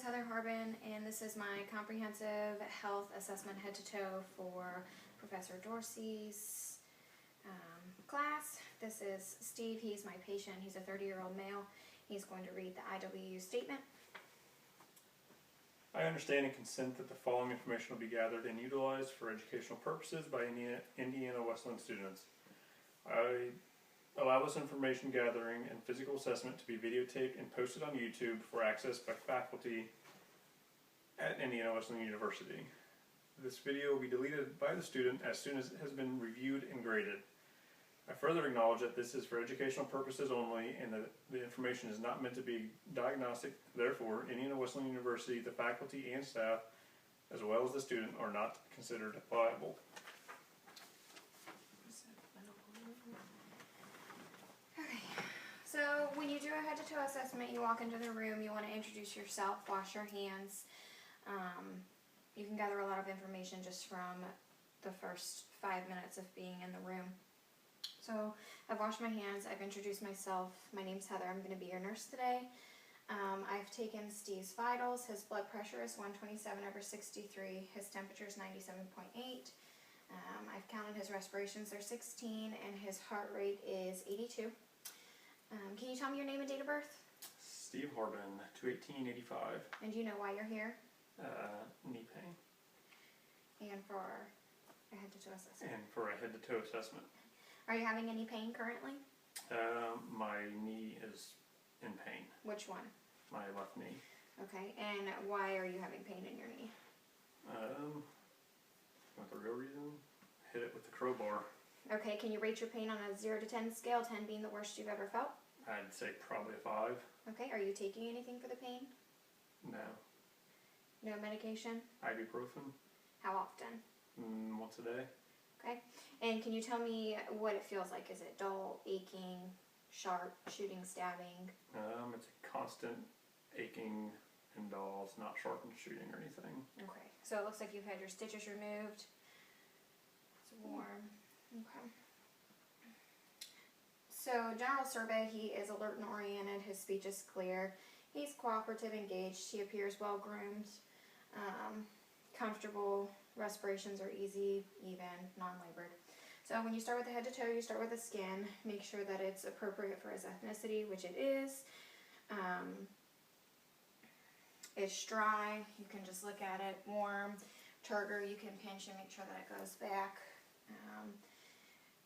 is Heather Harbin, and this is my comprehensive health assessment head to toe for Professor Dorsey's class. This is Steve. He's my patient. He's a 30-year-old male. He's going to read the IWU statement. I understand and consent that the following information will be gathered and utilized for educational purposes by Indiana Wesleyan students. I allow this information gathering and physical assessment to be videotaped and posted on YouTube for access by faculty at Indiana Wesleyan University. This video will be deleted by the student as soon as it has been reviewed and graded. I further acknowledge that this is for educational purposes only and that the information is not meant to be diagnostic. Therefore, Indiana Wesleyan University, the faculty and staff, as well as the student, are not considered liable. Okay, so when you do a head-to-toe assessment, you walk into the room, you want to introduce yourself, wash your hands. You can gather a lot of information just from the first 5 minutes of being in the room. So I've washed my hands, I've introduced myself. My name's Heather, I'm going to be your nurse today. I've taken Steve's vitals. His blood pressure is 127/63, his temperature is 97.8. I've counted his respirations, they're 16, and his heart rate is 82. Can you tell me your name and date of birth? Steve Harbin, 2/18/85. And do you know why you're here? Knee pain. And for a head-to-toe assessment. And for a head-to-toe assessment. Are you having any pain currently? My knee is in pain. Which one? My left knee. Okay, and why are you having pain in your knee? Not the real reason. Hit it with the crowbar. Okay, can you rate your pain on a 0 to 10 scale, 10 being the worst you've ever felt? I'd say probably a 5. Okay, are you taking anything for the pain? No. No medication? Ibuprofen. How often? Once a day. Okay, and can you tell me what it feels like? Is it dull, aching, sharp, shooting, stabbing? It's a constant aching and dull. It's not sharp and shooting or anything. Okay, so it looks like you've had your stitches removed. It's warm. Okay. So general survey, he is alert and oriented. His speech is clear. He's cooperative, engaged. He appears well groomed. Comfortable. Respirations are easy, even, non-labored. So when you start with the head to toe, you start with the skin. Make sure that it's appropriate for his ethnicity, which it is. It's dry. You can just look at it. Warm. Turgor, you can pinch and make sure that it goes back.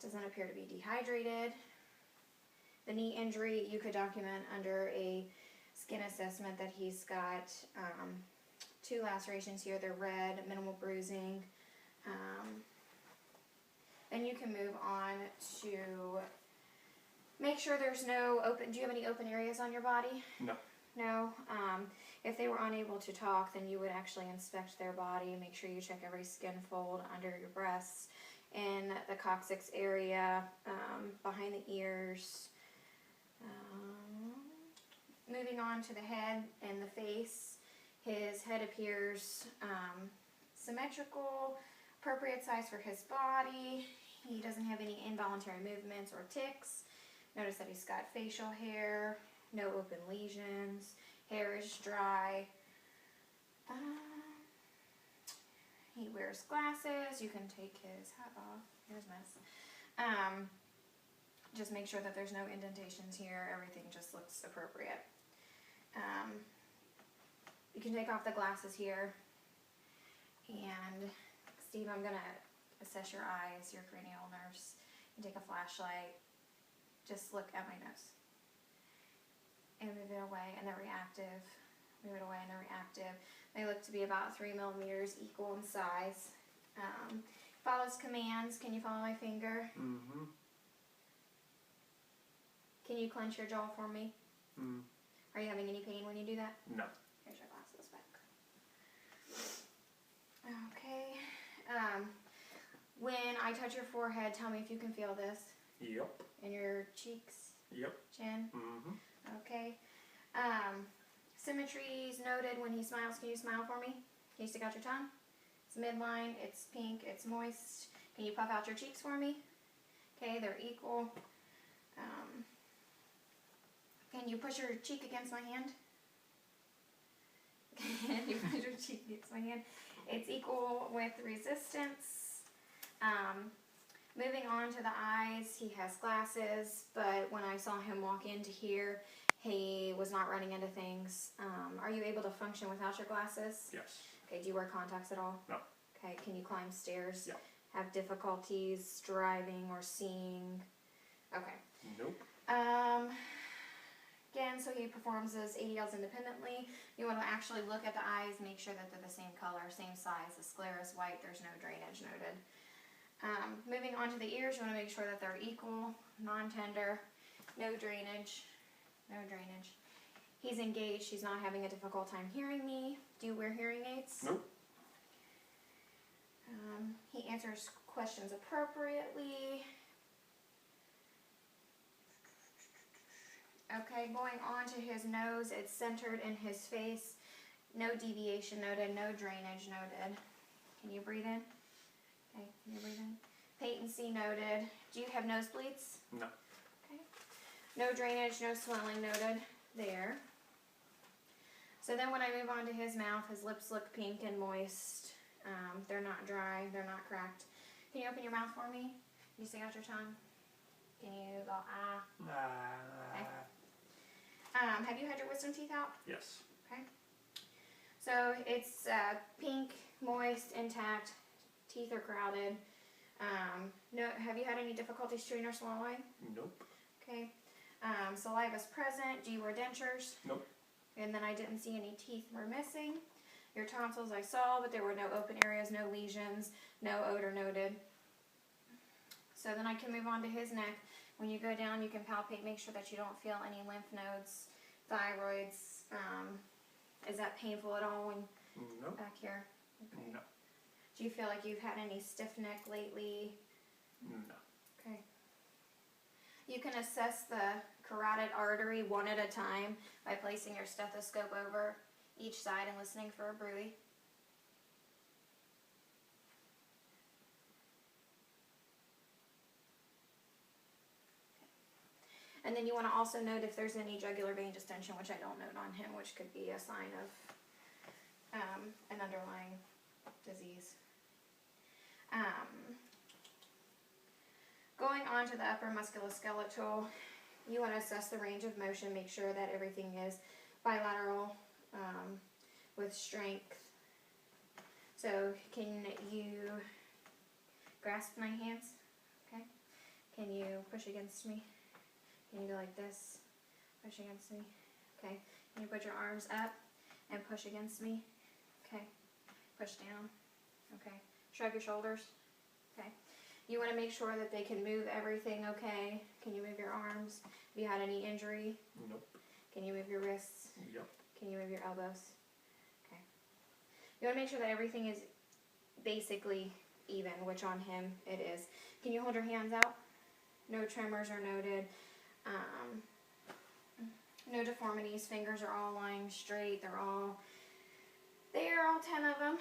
Doesn't appear to be dehydrated. The knee injury, you could document under a skin assessment that he's got 2 lacerations here. They're red, minimal bruising. Then you can move on to make sure there's no open. Do you have any open areas on your body? No. No. If they were unable to talk, then you would actually inspect their body. Make sure you check every skin fold under your breasts, in the coccyx area, behind the ears. Moving on to the head and the face. His head appears symmetrical, appropriate size for his body. He doesn't have any involuntary movements or tics. Notice that he's got facial hair, no open lesions, hair is dry. He wears glasses. You can take his hat off. Here's a mess. Just make sure that there's no indentations here. Everything just looks appropriate. You can take off the glasses here. And Steve, I'm going to assess your eyes, your cranial nerves. You take a flashlight. Just look at my nose. And move it away, and they're reactive. Move it away, and they're reactive. They look to be about 3 millimeters, equal in size. Follows commands. Can you follow my finger? Mm-hmm. Can you clench your jaw for me? Mm. Are you having any pain when you do that? No. Here's your glasses back. Okay. When I touch your forehead, tell me if you can feel this. Yep. In your cheeks? Yep. Chin? Mm-hmm. Okay. Symmetry is noted when he smiles. Can you smile for me? Can you stick out your tongue? It's midline, it's pink, it's moist. Can you puff out your cheeks for me? Okay, they're equal. Can you push your cheek against my hand? You measure cheek against my hand. It's equal with resistance. Moving on to the eyes, he has glasses, but when I saw him walk into here, he was not running into things. Are you able to function without your glasses? Yes. Okay, do you wear contacts at all? No. Okay, can you climb stairs? Yep. Have difficulties driving or seeing? Okay. Nope. Again, so he performs his ADLs independently. You want to actually look at the eyes, make sure that they're the same color, same size. The sclera is white, there's no drainage noted. Moving on to the ears, you want to make sure that they're equal, non-tender, no drainage, no drainage. He's engaged, he's not having a difficult time hearing me. Do you wear hearing aids? Nope. He answers questions appropriately. Okay, going on to his nose, it's centered in his face. No deviation noted, no drainage noted. Can you breathe in? Okay, can you breathe in? Patency noted. Do you have nosebleeds? No. Okay. No drainage, no swelling noted there. So then when I move on to his mouth, his lips look pink and moist. They're not dry, they're not cracked. Can you open your mouth for me? Can you stick out your tongue? Can you go ah? Okay. Have you had your wisdom teeth out? Yes. Okay. So it's pink, moist, intact. Teeth are crowded. No. Have you had any difficulties chewing or swallowing? Nope. Okay. Saliva's present. Do you wear dentures? Nope. And then I didn't see any teeth were missing. Your tonsils I saw, but there were no open areas, no lesions, no odor noted. So then I can move on to his neck. When you go down, you can palpate, make sure that you don't feel any lymph nodes, thyroids. Is that painful at all when Nope. back here? Okay. No. Do you feel like you've had any stiff neck lately? No. Okay. You can assess the carotid artery one at a time by placing your stethoscope over each side and listening for a bruit. And then you want to also note if there's any jugular vein distension, which I don't note on him, which could be a sign of an underlying disease. Going on to the upper musculoskeletal, you want to assess the range of motion, make sure that everything is bilateral with strength. So can you grasp my hands? Okay. Can you push against me? Can you go like this? Push against me. Okay. Can you put your arms up and push against me? Okay. Push down. Okay. Shrug your shoulders. Okay. You want to make sure that they can move everything okay. Can you move your arms? Have you had any injury? Nope. Can you move your wrists? Yep. Can you move your elbows? Okay. You want to make sure that everything is basically even, which on him it is. Can you hold your hands out? No tremors are noted. No deformities. Fingers are all lying straight. They're all 10 of them.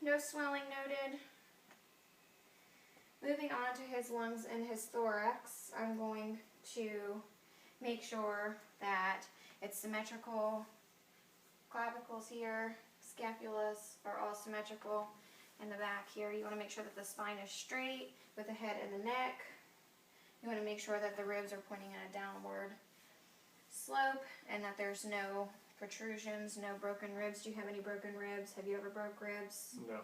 No swelling noted. Moving on to his lungs and his thorax, I'm going to make sure that it's symmetrical. Clavicles here, scapulas are all symmetrical. In the back here, you want to make sure that the spine is straight with the head and the neck. You want to make sure that the ribs are pointing in a downward slope and that there's no protrusions, no broken ribs. Do you have any broken ribs? Have you ever broke ribs? No.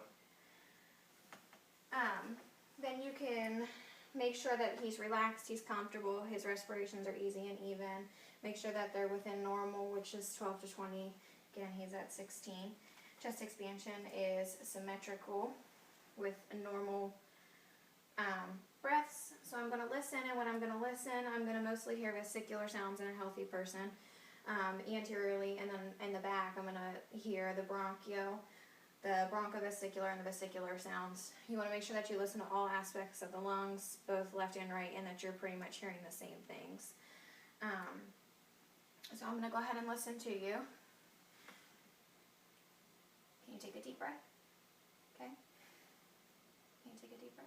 Then you can make sure that he's relaxed, he's comfortable, his respirations are easy and even. Make sure that they're within normal, which is 12 to 20. Again, he's at 16. Chest expansion is symmetrical with normal breaths. So I'm going to listen, and when I'm going to listen, I'm going to mostly hear vesicular sounds in a healthy person. Anteriorly, and then in the back, I'm going to hear the bronchovesicular and the vesicular sounds. You want to make sure that you listen to all aspects of the lungs, both left and right, and that you're pretty much hearing the same things. So I'm going to go ahead and listen to you. Can you take a deep breath? Okay. Can you take a deep breath?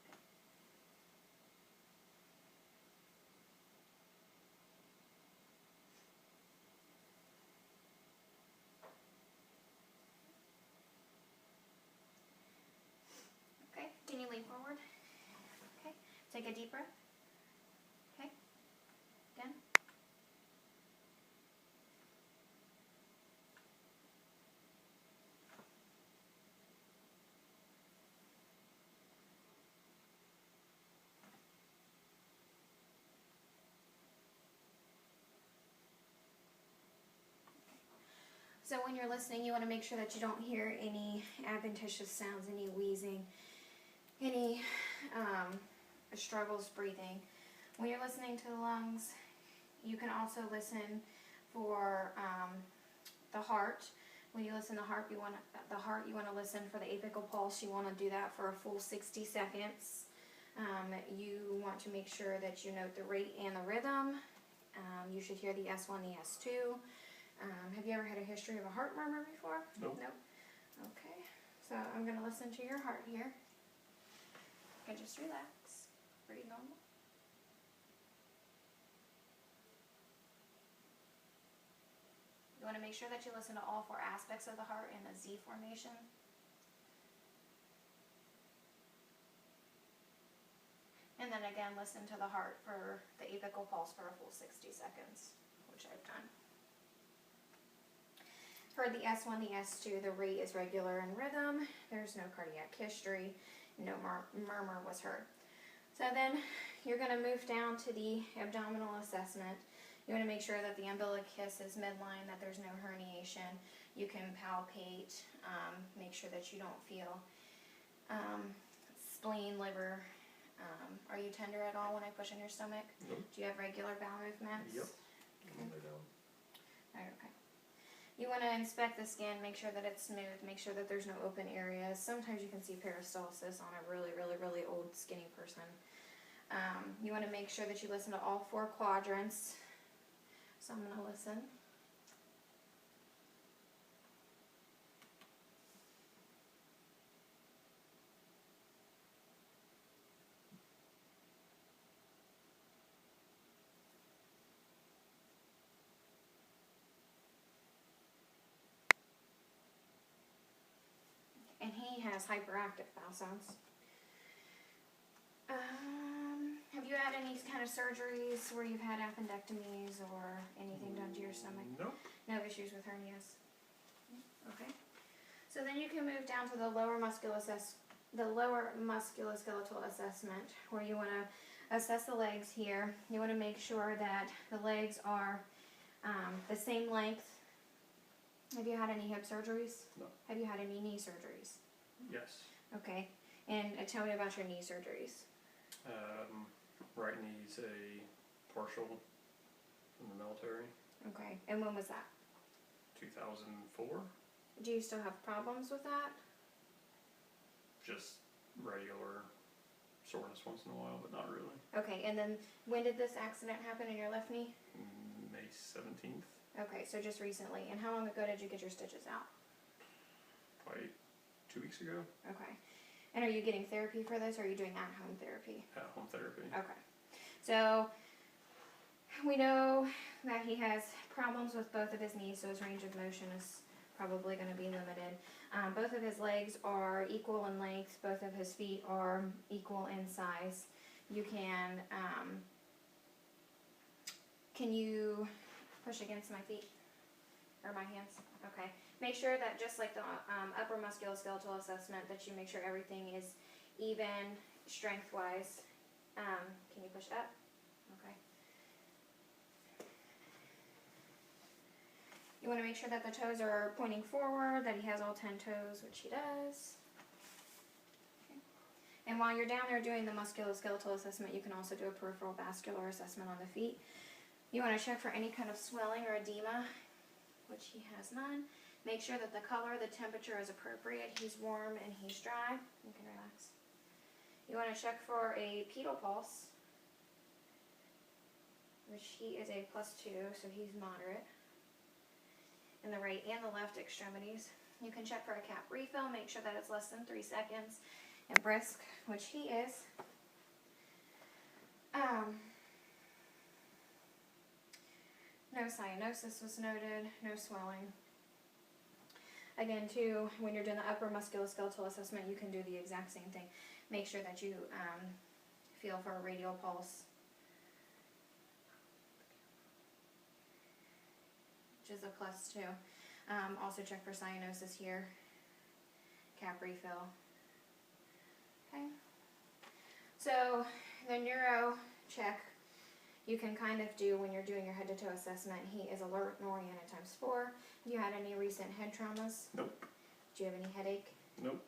Okay. Take a deep breath. Okay. Again. So when you're listening, you want to make sure that you don't hear any adventitious sounds, any wheezing, any struggles breathing. When you're listening to the lungs, you can also listen for the heart. When you listen to the heart, you want to listen for the apical pulse. You want to do that for a full 60 seconds. You want to make sure that you note the rate and the rhythm. You should hear the S1, the S2. Have you ever had a history of a heart murmur before? Nope. Nope. Okay. So I'm going to listen to your heart here. You can just relax. Breathe normal. You want to make sure that you listen to all 4 aspects of the heart in the Z formation. And then again, listen to the heart for the apical pulse for a full 60 seconds, which I've done. For the S1, the S2, the rate is regular in rhythm. There's no cardiac history. No murmur was heard. So then you're going to move down to the abdominal assessment. You want to make sure that the umbilicus is midline, that there's no herniation. You can palpate, make sure that you don't feel spleen, liver. Are you tender at all when I push in your stomach? Nope. Do you have regular bowel movements? Yep. Okay. Okay. You want to inspect the skin, make sure that it's smooth, make sure that there's no open areas. Sometimes you can see peristalsis on a really, really, really old, skinny person. You want to make sure that you listen to all 4 quadrants. So I'm going to listen. And he has hyperactive bowel sounds. Have you had any kind of surgeries where you've had appendectomies or anything done to your stomach? Nope. No issues with hernias? Okay. So then you can move down to the lower musculoskeletal assessment, where you want to assess the legs here. You want to make sure that the legs are the same length. Have you had any hip surgeries? No. Have you had any knee surgeries? Yes. Okay. And tell me about your knee surgeries. Right knee's a partial from the military. Okay. And when was that? 2004. Do you still have problems with that? Just regular soreness once in a while, but not really. Okay. And then when did this accident happen in your left knee? May 17th. Okay. So just recently. And how long ago did you get your stitches out? Probably 2 weeks ago. Okay. And are you getting therapy for this, or are you doing at-home therapy? At-home therapy. Okay. So we know that he has problems with both of his knees, so his range of motion is probably going to be limited. Both of his legs are equal in length. Both of his feet are equal in size. You can you push against my feet or my hands? Okay. Make sure that just like the upper musculoskeletal assessment, that you make sure everything is even strength-wise. Can you push up? Okay. You want to make sure that the toes are pointing forward, that he has all 10 toes, which he does. Okay. And while you're down there doing the musculoskeletal assessment, you can also do a peripheral vascular assessment on the feet. You want to check for any kind of swelling or edema, which he has none. Make sure that the color, the temperature is appropriate. He's warm and he's dry. You can relax. You want to check for a pedal pulse, which he is a +2, so he's moderate. In the right and the left extremities. You can check for a cap refill. Make sure that it's less than 3 seconds. And brisk, which he is. No cyanosis was noted. No swelling. Again, too, when you're doing the upper musculoskeletal assessment, you can do the exact same thing. Make sure that you feel for a radial pulse, which is a +2. Also check for cyanosis here, cap refill. Okay. So the neuro check you can kind of do when you're doing your head to toe assessment. He is alert and oriented ×4. Have you had any recent head traumas? Nope. Do you have any headache? Nope.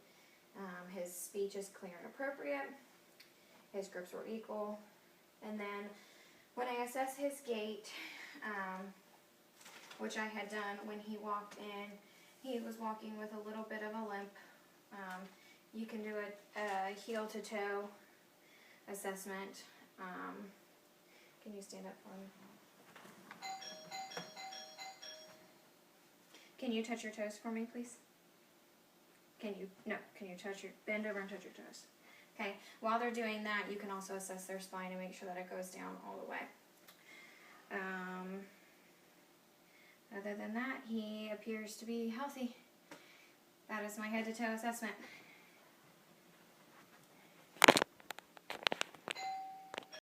His speech is clear and appropriate. His grips were equal. And then when I assess his gait, which I had done when he walked in, he was walking with a little bit of a limp. You can do a heel to toe assessment. Can you stand up for me? Can you touch your toes for me, please? Can you touch bend over and touch your toes. Okay, while they're doing that, you can also assess their spine and make sure that it goes down all the way. Other than that, he appears to be healthy. That is my head to toe assessment.